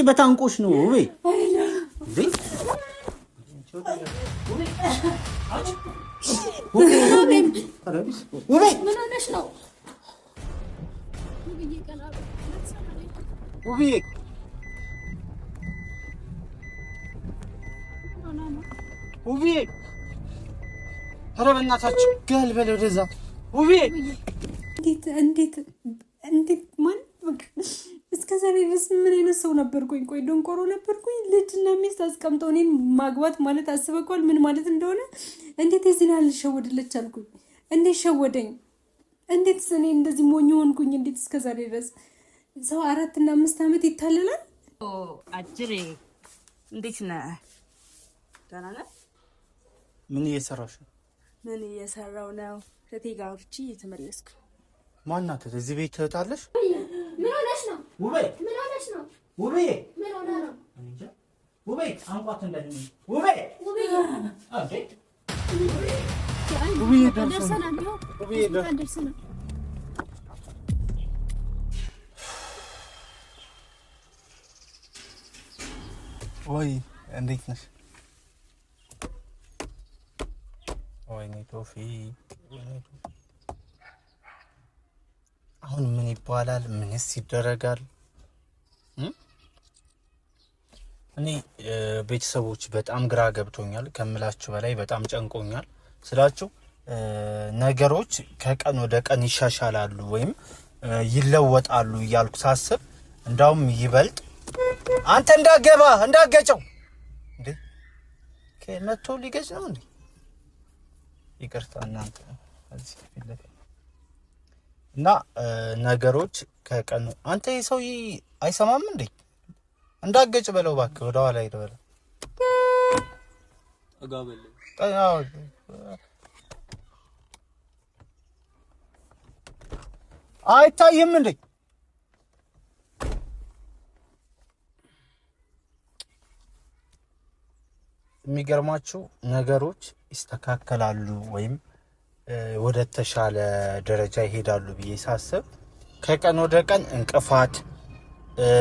በታንቆሽ ነው ወይ እንዴ? ምን ሆነሽ ነው? ውብዬ ውብዬ፣ ኧረ በእናታችሁ ገልበል ወደዛ። ውብዬ እንዴት ማለት እስከ ዛሬ ድረስ ምን አይነት ሰው ነበርኩኝ? ቆይ ደንቆሮ ነበርኩኝ? ልጅና ሚስት አስቀምጠው እኔን ማግባት ማለት አስበኳል ምን ማለት እንደሆነ? እንዴት የዚህን ያህል ልሸወድለች አልኩኝ? እንዴት ሸወደኝ? እንዴት እኔ እንደዚህ ሞኝ ሆንኩኝ? እንዴት እስከ ዛሬ ድረስ ሰው 4 እና 5 ዓመት ይታለላል? አጅሬ እንዴት ነህ? ደህና ነህ? ምን እየሰራሽ ነው? ምን እየሰራው ነው? ከቴጋውርቺ እየተመለስኩ። ማናት እዚህ ቤት ትወጣለሽ? ምን ሆነሽ ነው? ውቤ ምን ሆነሽ ነው? ውቤ ምን ሆነ ነው? እንጃ። ውቤ አንቋት እንደዚህ ውቤ አቤ ውቤ ደርሰናል። ውቤ ደርሰናል። ወይ እንዴት ነሽ? ወይኔ ቶፊቅ፣ አሁን ምን ይባላል? ምንስ ይደረጋል? እኔ ቤተሰቦች በጣም ግራ ገብቶኛል ከምላችሁ በላይ በጣም ጨንቆኛል ስላችሁ ነገሮች ከቀን ወደ ቀን ይሻሻላሉ ወይም ይለወጣሉ እያልኩ ሳስብ እንዳውም ይበልጥ አንተ እንዳገጨው እንዴ ከመቶ ሊገጭ ነው እንዴ? ይቅርታ እናንተ እዚህ ፊት እና ነገሮች ከቀን አንተ ሰው አይሰማም እንዴ? እንዳገጭ በለው እባክህ፣ ወደ ኋላ ሄድ በለው። አይታይም እንዴ? የሚገርማችሁ ነገሮች ይስተካከላሉ ወይም ወደ ተሻለ ደረጃ ይሄዳሉ ብዬ ሳስብ ከቀን ወደ ቀን እንቅፋት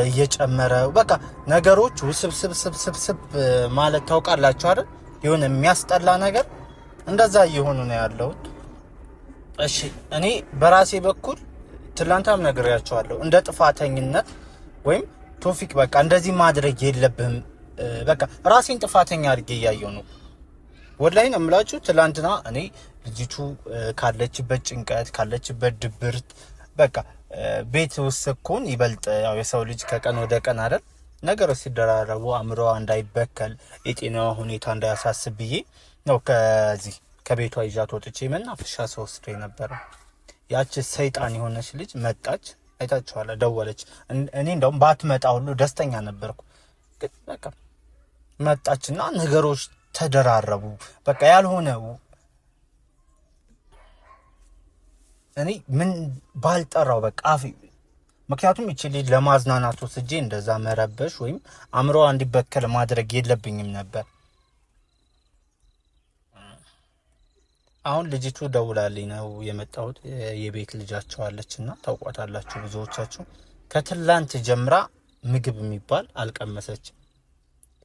እየጨመረ በቃ ነገሮች ውስብስብ ማለት ታውቃላችሁ አይደል? የሆነ የሚያስጠላ ነገር እንደዛ እየሆኑ ነው ያለው። እሺ እኔ በራሴ በኩል ትላንታም ነግሬያቸዋለሁ እንደ ጥፋተኝነት ወይም ቶፊቅ በቃ እንደዚህ ማድረግ የለብህም በቃ ራሴን ጥፋተኛ አድርጌ እያየሁ ነው። ወላሂ ነው የምላችሁ። ትላንትና እኔ ልጅቱ ካለችበት ጭንቀት ካለችበት ድብርት በቃ ቤት ውስጥ እኮን ይበልጥ ያው የሰው ልጅ ከቀን ወደ ቀን አይደል ነገሮች ሲደራረቡ አእምሮዋ እንዳይበከል የጤናዋ ሁኔታ እንዳያሳስብ ብዬ ነው ከዚህ ከቤቷ ይዣት ወጥቼ መናፈሻ ወስጄ ነበር። ያቺ ሰይጣን የሆነች ልጅ መጣች። አይታችኋል፣ ደወለች። እኔ እንደውም ባትመጣ ሁሉ ደስተኛ ነበርኩ። ግን በቃ መጣችና ነገሮች ተደራረቡ። በቃ ያልሆነው እኔ ምን ባልጠራው በቃ ምክንያቱም እቺ ልጅ ለማዝናናት ወስጄ እንደዛ መረበሽ ወይም አእምሮዋ እንዲበከል ማድረግ የለብኝም ነበር። አሁን ልጅቱ ደውላልኝ ነው የመጣሁት። የቤት ልጃቸው አለችና ታውቋታላችሁ ብዙዎቻችሁ። ከትላንት ጀምራ ምግብ የሚባል አልቀመሰች።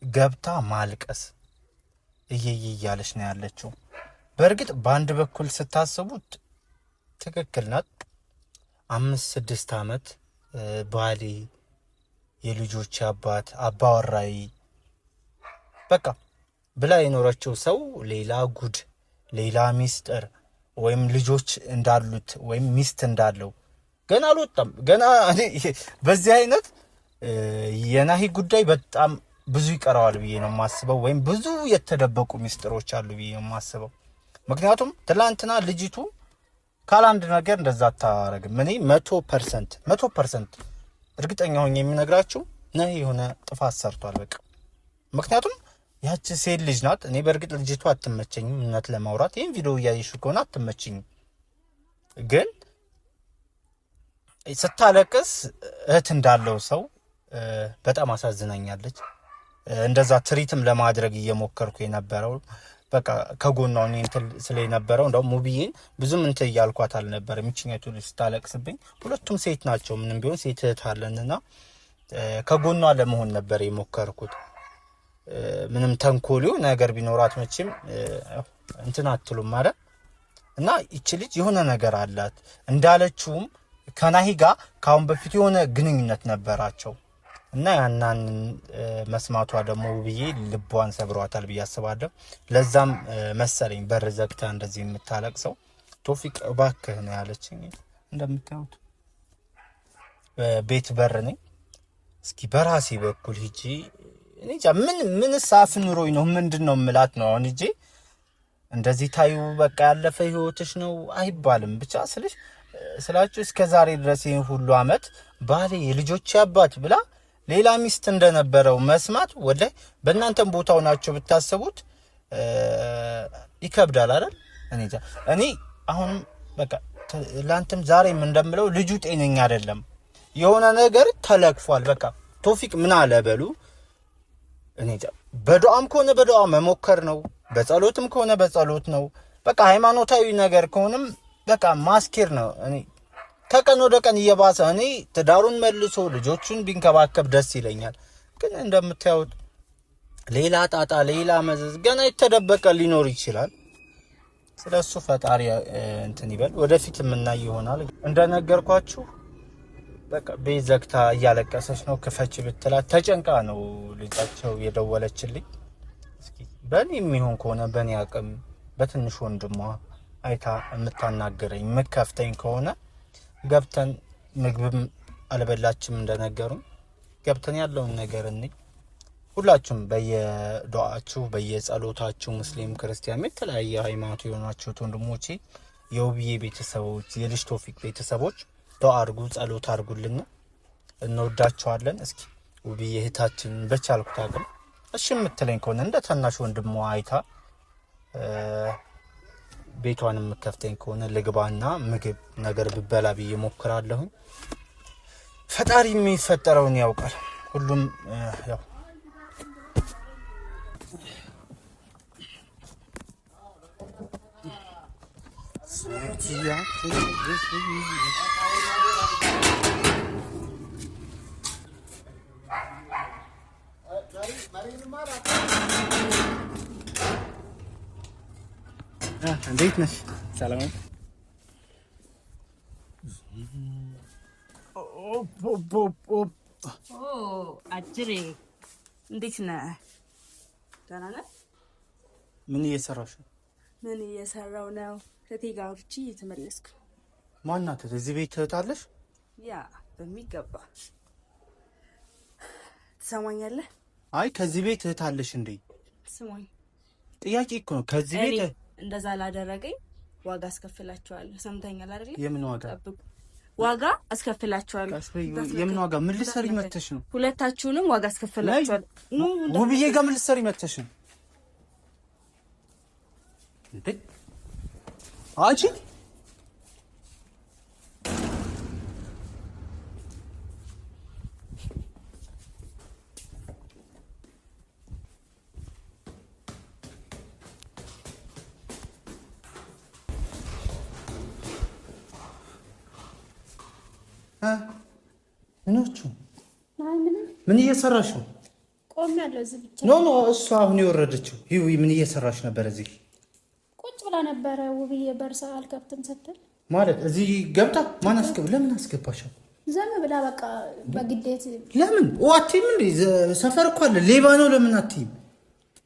ገብታ ማልቀስ እያለች ነው ያለችው። በእርግጥ በአንድ በኩል ስታስቡት ትክክል ናት። 5-6 ዓመት ባሌ የልጆች አባት አባወራይ በቃ ብላ የኖረችው ሰው ሌላ ጉድ ሌላ ሚስጥር ወይም ልጆች እንዳሉት ወይም ሚስት እንዳለው ገና አልወጣም። ገና በዚህ አይነት የናሂ ጉዳይ በጣም ብዙ ይቀረዋል ብዬ ነው የማስበው። ወይም ብዙ የተደበቁ ሚስጥሮች አሉ ብዬ ነው የማስበው። ምክንያቱም ትላንትና ልጅቱ ካላንድ ነገር እንደዛ አታረግም። እኔ 100% እርግጠኛ ሆኜ የሚነግራችሁ ናሂ የሆነ ጥፋት ሰርቷል በቃ። ምክንያቱም ያቺ ሴት ልጅ ናት። እኔ በእርግጥ ልጅቱ አትመቸኝም እውነት ለማውራት። ይሄን ቪዲዮ እያየሽ ከሆነ አትመቸኝም፣ ግን ስታለቅስ እህት እንዳለው ሰው በጣም አሳዝናኛለች። እንደዛ ትሪትም ለማድረግ እየሞከርኩ የነበረው በቃ ከጎኗ እኔ እንትን ስለነበረው እንደው ሙቢዬን ብዙም እንትን እያልኳት አልነበረም። ምንጭኛቱ ስታለቅስብኝ ሁለቱም ሴት ናቸው። ምንም ቢሆን ሴት እህት አለንና ከጎኗ ለመሆን ነበር የሞከርኩት። ምንም ተንኮሉ ነገር ቢኖራት መቼም እንትን አትሉም ማለት እና እቺ ልጅ የሆነ ነገር አላት እንዳለችውም ከናሂ ጋር ካሁን በፊት የሆነ ግንኙነት ነበራቸው እና ያናን መስማቷ ደግሞ ውብዬ ልቧን ሰብሯታል ብዬ አስባለሁ። ለዛም መሰለኝ በር ዘግታ እንደዚህ የምታለቅሰው። ቶፊቅ እባክህ ነው ያለችኝ። እንደምታዩት ቤት በር ነኝ። እስኪ በራሴ በኩል ሂጂ እኔ ምን ሳፍ ኑሮኝ ነው ምንድነው ምላት ነው አሁን ሂጂ እንደዚህ ታዩ በቃ ያለፈ ህይወትሽ ነው አይባልም። ብቻ ስላችሁ እስከ ዛሬ ድረስ ይሄን ሁሉ አመት ባሌ የልጆች አባት ብላ ሌላ ሚስት እንደነበረው መስማት ወላሂ በእናንተም ቦታው ናቸው ብታስቡት ይከብዳል አይደል? እኔ አሁን በቃ ላንተም ዛሬም እንደምለው ልጁ ጤነኛ አይደለም። የሆነ ነገር ተለክፏል። በቃ ቶፊቅ ምን አለ በሉ እኔ በዱዓም ከሆነ በዱዓ መሞከር ነው፣ በጸሎትም ከሆነ በጸሎት ነው። በቃ ሃይማኖታዊ ነገር ከሆነም በቃ ማስኬር ነው። እኔ ከቀን ወደ ቀን እየባሰ እኔ ትዳሩን መልሶ ልጆቹን ቢንከባከብ ደስ ይለኛል። ግን እንደምታዩት ሌላ ጣጣ ሌላ መዘዝ ገና የተደበቀ ሊኖር ይችላል። ስለሱ ፈጣሪ እንትን ይበል። ወደፊት የምናይ ይሆናል። እንደነገርኳችሁ በቃ ቤት ዘግታ እያለቀሰች ነው። ክፈች ብትላት ተጨንቃ ነው ልጃቸው የደወለችልኝ። እስኪ በእኔ የሚሆን ከሆነ በእኔ አቅም በትንሽ ወንድሟ አይታ የምታናገረኝ የምከፍተኝ ከሆነ ገብተን ምግብም አልበላችም እንደነገሩን ገብተን ያለውን ነገር እንይ። ሁላችሁም በየዱዓችሁ በየጸሎታችሁ ሙስሊም ክርስቲያን የተለያየ ሃይማኖት የሆናችሁት ወንድሞቼ የውብዬ ቤተሰቦች የልጅ ቶፊቅ ቤተሰቦች ዱዓ አድርጉ፣ ጸሎት አድርጉልን። እንወዳችኋለን። እስኪ ውብዬ እህታችን በቻልኩት አቅም እሺ የምትለኝ ከሆነ እንደ ታናሽ ወንድሟ አይታ ቤቷን የምከፍተኝ ከሆነ ልግባና ምግብ ነገር ብበላ ብዬ ሞክራለሁ። ፈጣሪ የሚፈጠረውን ያውቃል። ሁሉም ያው እንዴት ነሽ? ሰላም ነው? አጅሬ እንዴት ነህ? ደህና ነህ? ምን እየሰራሽ ነው? ምን እየሰራው ነው? ከቴ ጋር አውርቼ እየተመለስኩ። ማናት? እዚህ ቤት ትወጣለሽ? ያ በሚገባ ትሰማኛለህ? አይ ከዚህ ቤት እህታለሽ እንዴ? ስማኝ፣ ጥያቄ እኮ ነው። ከዚህ ቤት እንደዛ ላደረገኝ ዋጋ አስከፍላቸዋለሁ። ሰምተኛል አይደል? የምን ዋጋ? ዋጋ አስከፍላቸዋለሁ። የምን ዋጋ? ምን ልትሰሪ መተሽ ነው? ሁለታችሁንም ዋጋ አስከፍላቸዋለሁ። ውብዬ ጋር ምን ልትሰሪ መተሽ ነው እንዴ? አንቺ ምኖቹ ምን እየሰራሽ ነው? ቆም ያለው እዚህ ብቻ ኖ እሷ አሁን የወረደችው ይሁን። ምን እየሰራሽ ነበር? እዚህ ቁጭ ብላ ነበረ። ውብዬ በርሳ አልከፍትም ስትል ማለት እዚህ ገብታ ማን አስገብ? ለምን አስገባሻው? ዘም ብላ በቃ በግዴት ለምን ዋቲም እንዴ? ሰፈር እኮ አለ። ሌባ ነው። ለምን አትይም?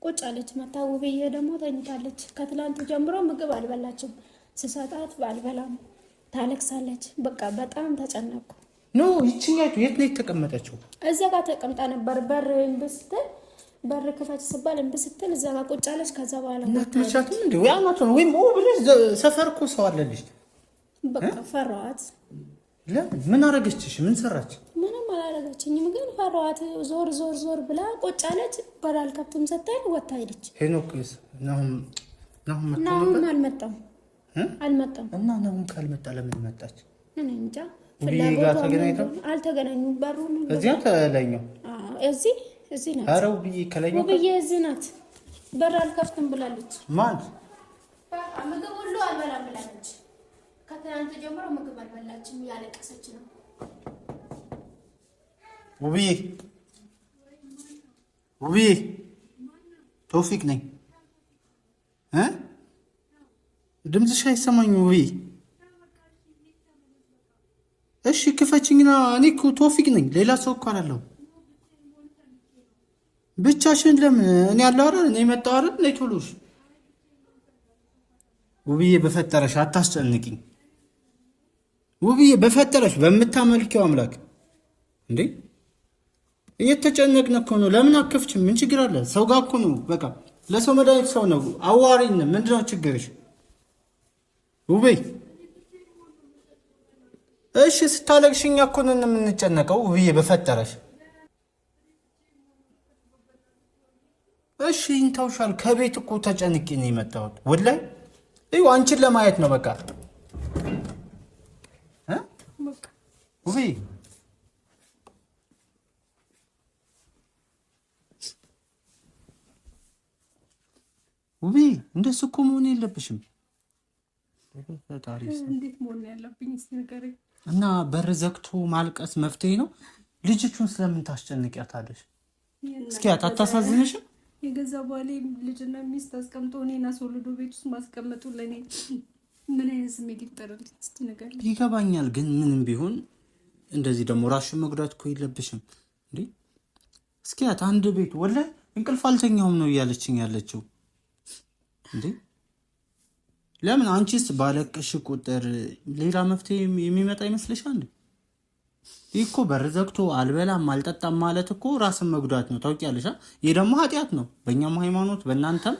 ቁጭ አለች። መታ ውብዬ ደግሞ ተኝታለች። ከትላንት ጀምሮ ምግብ አልበላችም። ስሰጣት ባልበላም ታለቅሳለች። በቃ በጣም ተጨነቅኩ። ኖ ይችኛቱ የት ነው የተቀመጠችው? እዛ ጋር ተቀምጣ ነበር። በር እንብስትል በር ክፈች ስባል እንብስትል እዛ ጋር ቁጭ አለች። ከዛ በኋላ ወጣቻትም እንዴ? ወይ አናቱ ነው ወይም ብለሽ ሰፈር እኮ ሰው አለልሽ። በቃ ፈራኋት። ለምን ምን አረገችሽ? ምን ሰራች? ምንም አላረገችኝም፣ ግን ፈራኋት። ዞር ብላ ቁጭ አለች። በር አልከፍትም ስትል ወጣ ሄደች። ሄኖክስ ናሁም አልመጣም እና ናሁም ካልመጣ ለምን መጣች? እኔ እንጃ። ፍላጎቷ አልተገናኙም። በሩን እዚያ ተለኛው። እዚህ ናት። አረው ብዬ ከለኛው ብዬ እዚህ ናት። በር አልከፍትም ብላለች። ማን? ምግብ ሁሉ አልበላም ብላለች። ከትናንት ጀምሮ ምግብ አልበላችም። ያለቀሰች ነው። ውብዬ ውብዬ ቶፊቅ ነኝ ድምፅሽ አይሰማኝም ውብዬ እሺ ክፈችኝና እኔ እኮ ቶፊቅ ነኝ ሌላ ሰው እኮ አይደለሁም ብቻሽን ለምን እኔ ያለው አይደል እኔ መጣሁ አይደል ነይ ቶሎሽ ውብዬ በፈጠረሽ አታስጨንቂኝ ውብዬ በፈጠረሽ በምታመልኪው አምላክ እንዴ እየተጨነቅን እኮ ነው ለምን አከፍችም ምን ችግር አለ ሰው ጋር እኮ ነው በቃ ለሰው መድኃኒት ሰው ነው አዋሪን ምንድነው ችግርሽ ውብዬ እሺ ስታለቅሽኝ እኮ ነው የምንጨነቀው ውብዬ በፈጠረሽ እሺ እንተውሻል ከቤት እኮ ተጨንቄ ነው የመጣሁት ወላሂ ይኸው አንቺን ለማየት ነው በቃ ውብዬ ውብዬ እንደሱ እኮ መሆን የለብሽም እንዴት መሆን ያለብኝ ንገረኝ እና በር ዘግቶ ማልቀስ መፍትሄ ነው ልጅቹን ስለምን ታስጨንቂያታለሽ እስኪ አታሳዝንሽም የገዛ ባሌ ልጅና ሚስት አስቀምጦ እኔን አስወልዶ ቤት ውስጥ ማስቀመጡ ለእኔ ምን አይነት ስሜት ይፈጠራልኝ እስቲ ንገረኝ ይገባኛል ግን ምንም ቢሆን እንደዚህ ደግሞ ራስሽን መጉዳት እኮ የለብሽም እንዴ እስኪ አንድ ቤት ወላሂ እንቅልፍ አልተኛውም ነው እያለችኝ ያለችው እንዴ ለምን አንቺስ ባለቀሽ ቁጥር ሌላ መፍትሄ የሚመጣ ይመስልሻል እንዴ ይኮ በር ዘግቶ አልበላም አልጠጣም ማለት እኮ ራስን መጉዳት ነው ታውቂያለሽ ይሄ ደግሞ ኃጢአት ነው በእኛም ሃይማኖት በእናንተም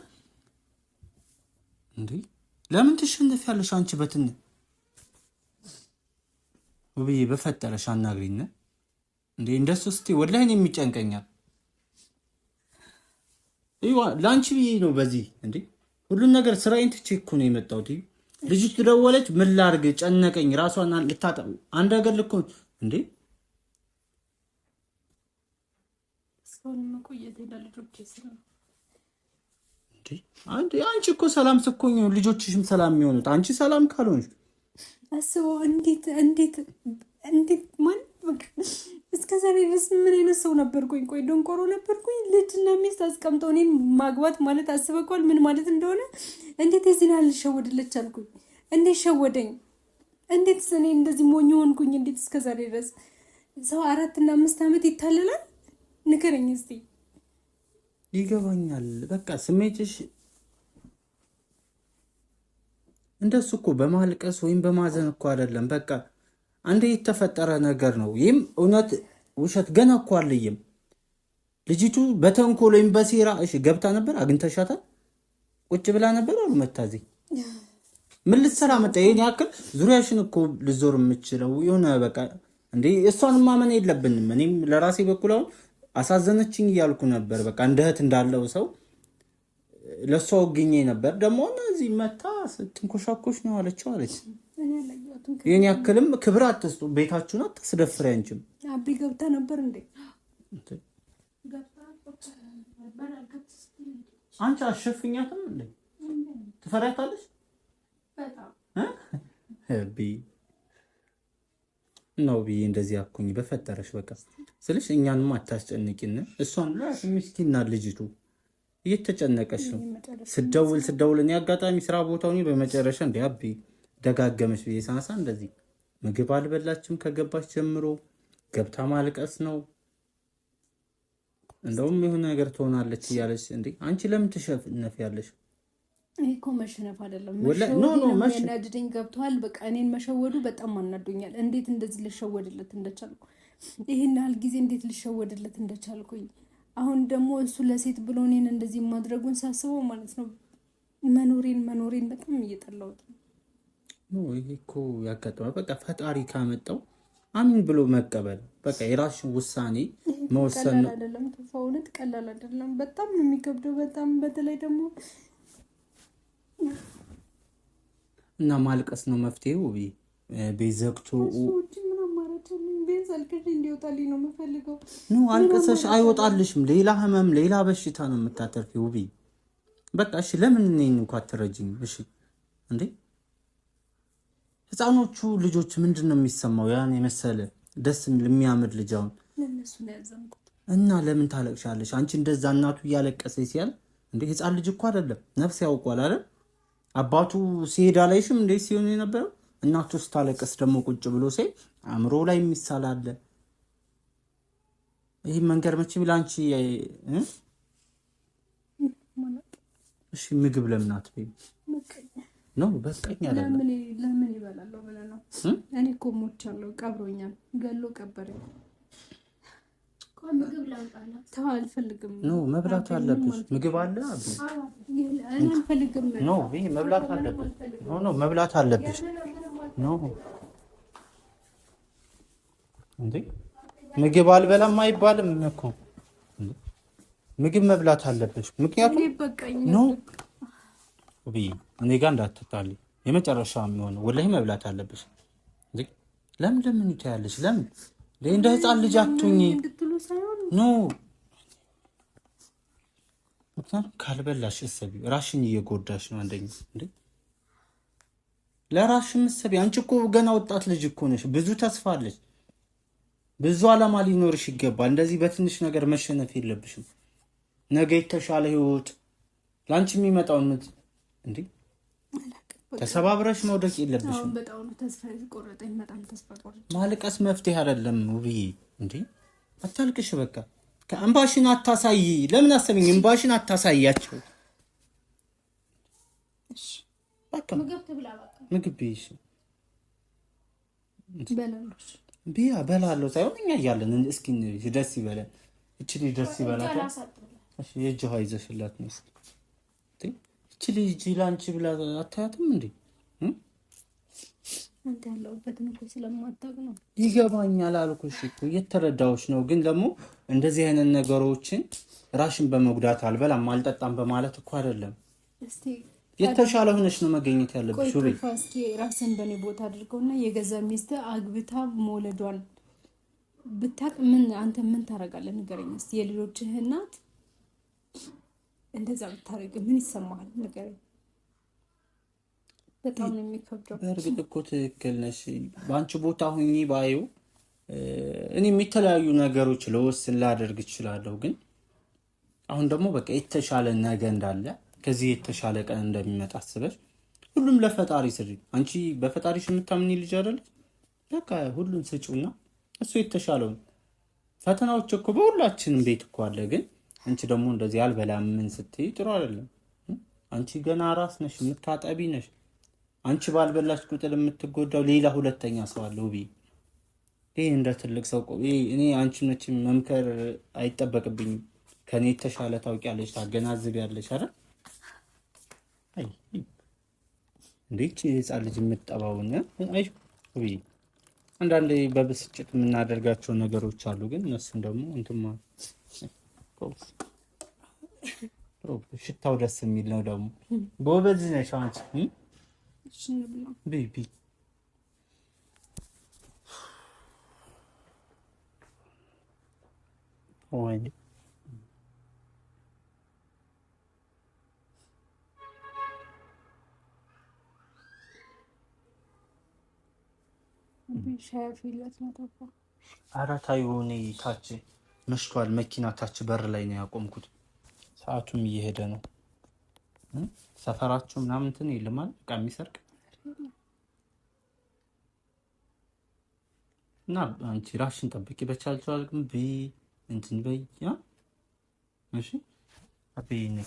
እንዴ ለምን ትሸነፊያለሽ አንቺ በትን ውብዬ በፈጠረሽ አናግሪኝ እንዴ እንደሱ እስቲ ወላሂ እኔ የሚጨንቀኛል ላንቺ ብዬ ነው በዚህ እንዴ ሁሉን ነገር ስራዬን ትቼ እኮ ነው የመጣሁት ልጅቱ ደወለች ምን ላድርግ ጨነቀኝ ራሷን ልታጠብ አንድ ነገር ልኮ እንዴ እስካሁን መቆየት ለልጆቼ ስራ እንዴ አንቺ እኮ ሰላም ስትኮኝ ነው ልጆችሽም ሰላም የሚሆኑት አንቺ ሰላም ካልሆንሽ አስበው እንዴት ማን እስከ ዛሬ ድረስ ምን አይነት ሰው ነበርኩኝ ቆይ ደንቆሮ ነበርኩኝ ልጅና ሚስት አስቀምጠው እኔን ማግባት ማለት አስበኳል ምን ማለት እንደሆነ እንዴት የዚህን ያህል ልሸወድለች አልኩኝ እንዴት ሸወደኝ እንዴት እኔ እንደዚህ ሞኝ ሆንኩኝ እንዴት እስከ ዛሬ ድረስ ሰው 4 እና 5 ዓመት ይታለላል ንገረኝ እስቲ ይገባኛል በቃ ስሜትሽ እንደሱ እኮ በማልቀስ ወይም በማዘን እኮ አይደለም በቃ አንዴ የተፈጠረ ነገር ነው ይህም እውነት ውሸት ገና እኮ አለየም ልጅቱ በተንኮል ወይም በሴራ እሺ ገብታ ነበር አግኝተሻታል ቁጭ ብላ ነበር አሉ መታዚ ምን ልትሰራ መጣ ይሄን ያክል ዙሪያሽን እኮ ልዞር የምችለው የሆነ በቃ እንዴ እሷን ማመን የለብንም እኔም ለራሴ በኩል አሁን አሳዘነችኝ እያልኩ ነበር በቃ እንደ እህት እንዳለው ሰው ለሷ ወግኜ ነበር ደግሞ እነዚህ መታ ስትንኮሻኮሽ ነው አለችው አለች የኔ ያክልም ክብር አትስጡ ቤታችሁን አትስደፍሪ አንቺም አቢ ገብታ ነበር እንዴ አንቺ አሸፍኛትም እንዴ ትፈሪያታለሽ በጣም ነው ብዬ እንደዚህ አኩኝ በፈጠረሽ በቃ ስለሽ እኛንም አታስጨንቂን እሷን ምስኪና ልጅቱ እየተጨነቀሽ ነው ስደውል እኔ አጋጣሚ ስራ ቦታው ነው በመጨረሻ እንደ አቢ ደጋገመሽ ብዬ ሳንሳ እንደዚህ ምግብ አልበላችም ከገባች ጀምሮ ገብታ ማልቀስ ነው እንደውም የሆነ ነገር ትሆናለች እያለች እንዴ አንቺ ለምን ትሸነፊያለሽ እኮ መሸነፍ አይደለም መሸወድኝ ገብቷል በቃ እኔን መሸወዱ በጣም አናዶኛል እንዴት እንደዚህ ልሸወድለት እንደቻልኩ ይሄን ያህል ጊዜ እንዴት ልሸወድለት እንደቻልኩኝ አሁን ደግሞ እሱ ለሴት ብሎ እኔን እንደዚህ ማድረጉን ሳስበው ማለት ነው መኖሬን በጣም እየጠላሁት ነው ይሄ እኮ ያጋጥማል በቃ ፈጣሪ ካመጣው አሚን ብሎ መቀበል በቃ የራስሽን ውሳኔ መወሰን ነው አይደለም ተፋውነት ቀላል አይደለም በጣም ነው የሚከብደው በጣም በተለይ ደግሞ እና ማልቀስ ነው መፍትሄው ቤዘክቶ ምን አማራጭ ቤንስ አልከሽ እንዲወጣልኝ ነው የምፈልገው ነው አልቀሰሽ አይወጣልሽም ሌላ ህመም ሌላ በሽታ ነው የምታተርፊው በቃ እሺ ለምን እኔን እንኳን አትረጂኝ እሺ እንዴ ህፃኖቹ ልጆች ምንድነው የሚሰማው ያን የመሰለ ደስ የሚያምር ልጅ አሁን ለነሱ ነው ያዘንኩት። እና ለምን ታለቅሻለሽ አንቺ? እንደዛ እናቱ እያለቀሰች ሲያል እንዴ ህፃን ልጅ እኮ አይደለም ነፍስ ያውቋል አይደል? አባቱ ሲሄድ አላይሽም እንዴ ሲሆን የነበረው? እናቱ ስታለቅስ ደግሞ ቁጭ ብሎ ሲይ አእምሮ ላይ የሚሳል አለ። ይህ መንገር መቼም ላንቺ እሺ ምግብ ለምን አትበይም? ነው በቃኝ አይደለም። ለምን ይበላለሁ ብለህ ነው? እኔ እኮ ሞቻለሁ። ቀብሮኛል፣ ገሎ ቀበረኝ። ምግብ ላምጣና ተው፣ አልፈልግም። ነው መብላት አለብሽ። ምግብ አለ አብ እኔ አልፈልግም። ነው ይሄ መብላት አለብሽ። ነው መብላት አለብሽ። ነው እንዴ ምግብ አልበላም አይባልም እኮ ምግብ መብላት አለብሽ። ምክንያቱም ነው እኔ ጋር እንዳትጣሊ የመጨረሻ የሚሆነው ወላሂ መብላት አለብሽ። እንዴ ለምን ይታያለሽ? ለምን እንደ ህፃን ልጅ አትሁኚ። ኖ ምክንያቱም ካልበላሽ እሰቢ ራሽን እየጎዳሽ ነው። አንደኛ እንዴ ለራሽም እሰቢ። አንቺ እኮ ገና ወጣት ልጅ እኮ ነሽ። ብዙ ተስፋ አለሽ። ብዙ አላማ ሊኖርሽ ይገባል። እንደዚህ በትንሽ ነገር መሸነፍ የለብሽም። ነገ የተሻለ ህይወት ላንቺ የሚመጣው እንዴ ተሰባብረሽ መውደቅ የለብሽም። በጣም ተስፋ ቆረጠኝ። በጣም ተስፋ ቆረጠኝ። ማልቀስ መፍትሄ አይደለም ውብዬ። እንዴ አታልቅሽ። በቃ ከእንባሽን አታሳይ። ለምን አሰብኝ? እንባሽን አታሳያቸው። እሺ በቃ ምግብ ትብላ። በቃ ምግብ ቢሽ በላሎሽ ቢያ በላለው ሳይሆን እኛ እያለን እስኪ ደስ ይበለን። እቺ ልጅ ደስ ይበላት። እሺ የእጅ ውሃ ይዘሽላት ነው እስኪ። እቺ ልጅ ላንቺ ብላ አታያትም እንዴ? አንተ ያለውበትን እኮ ስለማታውቅ ነው። ይገባኛል አልኩሽ እኮ እየተረዳሁሽ ነው። ግን ደግሞ እንደዚህ አይነት ነገሮችን ራሽን በመጉዳት አልበላም አልጠጣም በማለት እኮ አይደለም። እስቲ የተሻለ ሆነሽ ነው መገኘት ያለብሽ። ቆይ እስኪ ራስን በኔ ቦታ አድርገውና የገዛ ሚስት አግብታ መውለዷን ብታቅ አንተ ምን ታረጋለህ? ንገረኝ እስቲ። የልጆችህ እናት እንደዛ ብታረግ ምን ይሰማሃል? ንገረኝ። በጣም ነው የሚከብደው። በእርግጥ እኮ ትክክል ነሽ። በአንቺ ቦታ ሁኚ ባዩ እኔም የተለያዩ ነገሮች ለወስን ላደርግ እችላለሁ። ግን አሁን ደግሞ በቃ የተሻለ ነገ እንዳለ ከዚህ የተሻለ ቀን እንደሚመጣ አስበሽ ሁሉም ለፈጣሪ ስሪ። አንቺ በፈጣሪሽ የምታምኒ ልጅ አይደለሽ? በቃ ሁሉም ስጪውና እሱ የተሻለው። ፈተናዎች እኮ በሁላችንም ቤት እኮ አለ። ግን አንቺ ደግሞ እንደዚህ አልበላም ምን ስትይ ጥሩ አይደለም። አንቺ ገና ራስ ነሽ፣ የምታጠቢ ነሽ። አንቺ ባልበላሽ ቁጥር የምትጎዳው ሌላ ሁለተኛ ሰው አለ። ውቢ ይሄ እንደ ትልቅ ሰው እኔ አንቺ ነች መምከር አይጠበቅብኝም። ከኔ የተሻለ ታውቂያለሽ፣ ታገናዝቢያለሽ አይደል? አይ እንዴት የህፃን ልጅ የምትጠባውን አይ ውቢ አንዳንዴ በብስጭት የምናደርጋቸው ነገሮች አሉ። ግን እነሱን ደግሞ እንትማ ሽታው ደስ የሚል ነው። ደግሞ ጎበዝ ነሽ አንቺ። ቤቢ ወይ አራታ የሆነ ታች መሽቷል። መኪና ታች በር ላይ ነው ያቆምኩት። ሰዓቱም እየሄደ ነው። ሰፈራችሁ ምናምን እንትን የለም አይደል? በቃ የሚሰርቅ እና አንቺ ራስሽን ጠብቂ። በቻልቻል ግን እንትን በይ ያ እሺ። አቤ ነው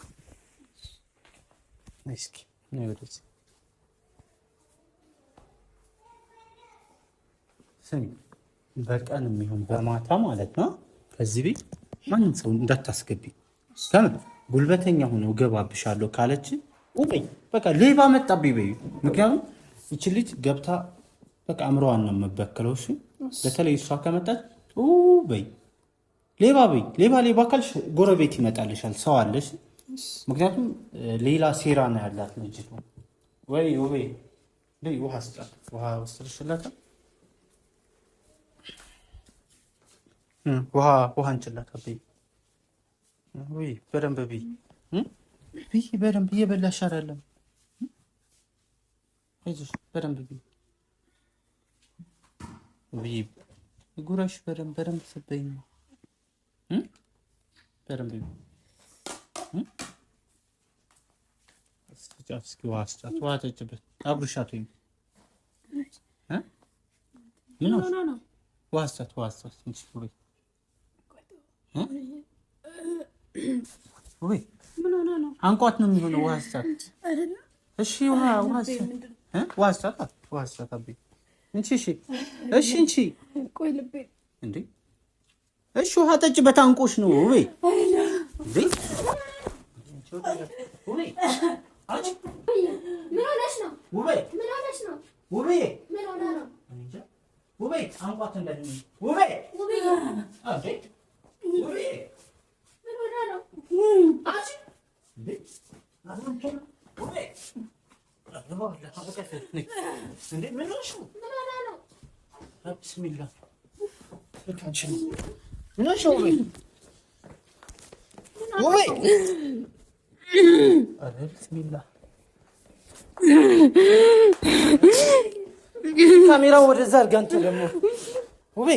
እስኪ ነው ወደዚህ በቀን የሚሆን በማታ ማለት ነው። ከዚህ ቤት ማንም ሰው እንዳታስገቢ። ከምን ጉልበተኛ ሆነው ገባብሻለሁ ካለች በይ በቃ ሌባ መጣብኝ በይ። ምክንያቱም ይቺ ልጅ ገብታ በቃ አእምሮዋን ነው የምበክለው። እሺ በተለይ እሷ ከመጣች በይ ሌባ በይ። ሌባ ካልሽ ጎረቤት ይመጣልሻል፣ ሰው አለሽ። ምክንያቱም ሌላ ሴራ ነው ያላት ልጅ ነው። ወይ ውሃ ስጣት። ውሃ ወስድሽላታል? ውሃ እንችላት አበይ። ወይ በደንብ ብይ በደንብ እየበላሽ አይደለም። አይዞሽ በደንብ ብይ። ጉራሽ በደንብ ስበኝ በደንብ እስኪ ዋስጫት ዋተጭበት አብሩሻት ወይ ምን ነው ዋስጫት እንጂ ወይ ምን ሆነ ነው አንቋት ነው የሚሆነው ዋስጫት እሺ ዋስጫት አብይ እሺ ቆይ ልቤ እንዴ እሺ ውሃ ጠጭበት አንቆሽ ነው ወይ እንዴ ወይ አጭ ምን ሆነሽ ነው ወይ ምን ሆነ ነው ወይ አንቋት እንደዚህ ወይ አቤ ወይ ምን ሆነ ነው አጭ እንዴ አሁን ወይ እንዴ ምን ሆነሽ ነው ብስሚላህ ልካንቺ ምን ሆነሽ ነው ወይ አረ ብስሚላህ ካሜራው ወደዛ አድርጋ አንተ ደግሞ ውቤ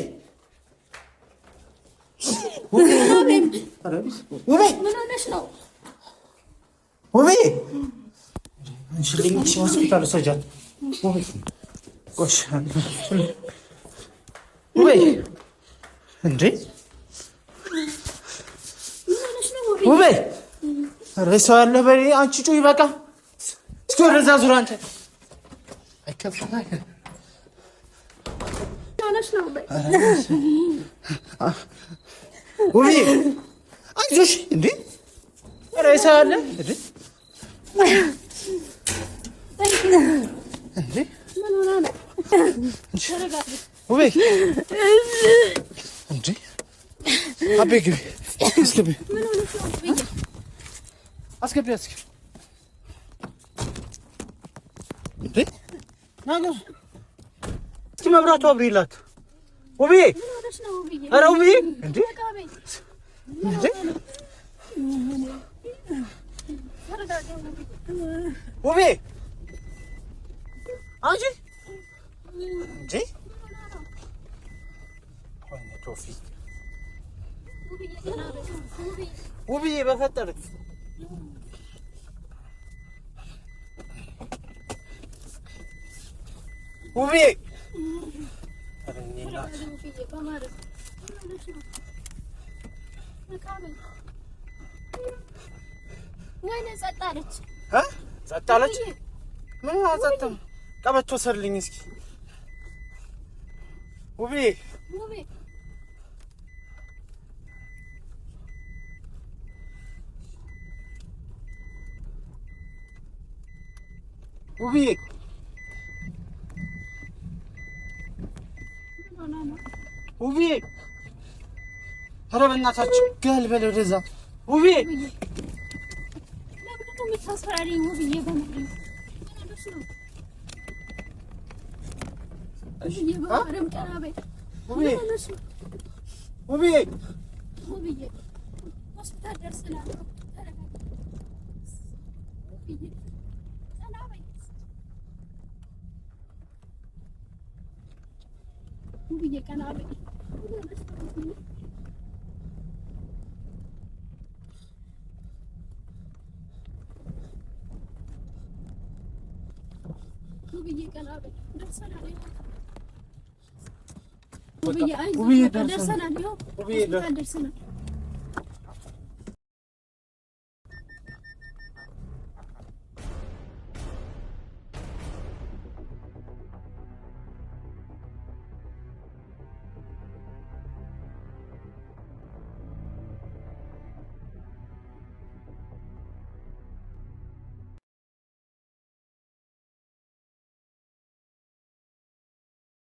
ምን ሆነሽ ነው ውቤ እንሽልኝ ሆስፒታል ሰጃት ውቤ ቆሽ ውቤ እንዴ ውቤ ሬሳ ያለ በሬ አንቺ ጩይ በቃ እስኪ ወደዛ ዙር አንተ አይከፋም ውቤ አይዞሽ እንዴ ሬሳ ያለ እንዴ እንዴ ምን ሆነ ነው ውቤ እንዴ አቤ ግቢ እስኪ ምን ሆነ ነው አስገቢ እንዴ ናገር እስኪ መብራቱ አብሪላት ውብዬ ኧረ ውብዬ እንዴ እንዴ ውብዬ አንቺ እንዴ ወይኔ ቶፊቅ ውብዬ በፈጠረች ውብዬ ጸጥ አለች። ምን አጸጥም ቀበቶ ሰርልኝ እስኪ ውብዬ ውብዬ ውብዬ ኧረ በእናታችሁ ገልበል ወደዛ ውብዬ ደርሰናል።